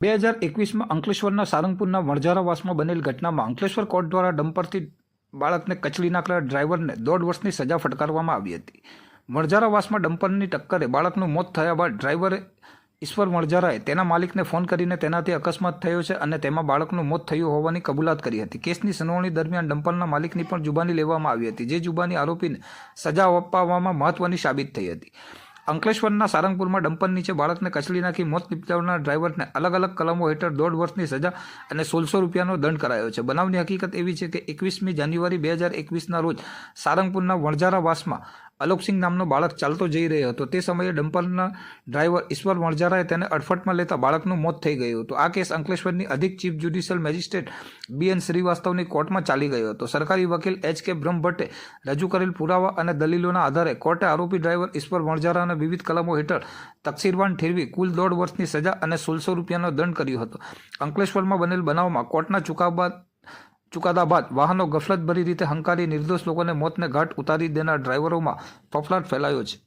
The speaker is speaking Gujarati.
2021માં અંકલેશ્વરના સારંગપુરના વણઝારાવાસમાં બનેલ ઘટનામાં અંકલેશ્વર કોર્ટ દ્વારા ડમ્પરથી બાળકને કચડી નાખેલા ડ્રાઈવરને 1.5 વર્ષની સજા ફટકારવામાં આવી હતી. વણઝારાવાસમાં ડમ્પરની ટક્કરે બાળકનું મોત થયા બાદ ડ્રાઈવરે ઈશ્વર વણઝારાએ તેના માલિકને ફોન કરીને તેનાથી અકસ્માત થયો છે અને તેમાં બાળકનું મોત થયું હોવાની કબૂલાત કરી હતી. કેસની સુનાવણી દરમિયાન ડમ્પરના માલિકની પણ જુબાની લેવામાં આવી હતી, જે જુબાની આરોપીને સજા અપાવવામાં મહત્વની સાબિત થઈ હતી. અંકલેશ્વરના સારંગપુરમાં ડમ્પર નીચે બાળકને કચડી નાખી મોત નિપજાવનાર ડ્રાઈવરને અલગ અલગ કલમો હેઠળ 1.5 વર્ષની સજા અને 1600 રૂપિયાનો દંડ કરાયો છે. બનાવની હકીકત એવી છે કે 21મી જાન્યુઆરી 2021ના રોજ સારંગપુરના વણઝારાવાસમાં અલોકસિંહ નામનો બાળક ચાલતો જઈ રહ્યો હતો. તે સમયે ડમ્પરના ડ્રાઈવર ઈશ્વર વણઝારાએ તેને અડફટમાં લેતા બાળકનું મોત થઈ ગયું હતું. આ કેસ અંકલેશ્વરની અધિક ચીફ જ્યુડિશિયલ મેજિસ્ટ્રેટ BN શ્રીવાસ્તવની કોર્ટમાં ચાલી ગયો હતો. સરકારી વકીલ HK બ્રહ્મભટ્ટે રજૂ કરેલ પુરાવા અને દલીલોના આધારે કોર્ટે આરોપી ડ્રાઈવર ઈશ્વર વણઝારાને વિવિધ કલમો હેઠળ તકસીરવાન ઠેરવી કુલ 1.5 વર્ષની સજા અને 1600 રૂપિયાનો દંડ કર્યો હતો. અંકલેશ્વરમાં બનેલ બનાવમાં કોર્ટના ચુકાદા બાદ વાહનો ગફલતભરી રીતે હંકારી નિર્દોષ લોકોને મોતને ઘાટ ઉતારી દેનાર ડ્રાઈવરોમાં ફફડાટ ફેલાયો છે.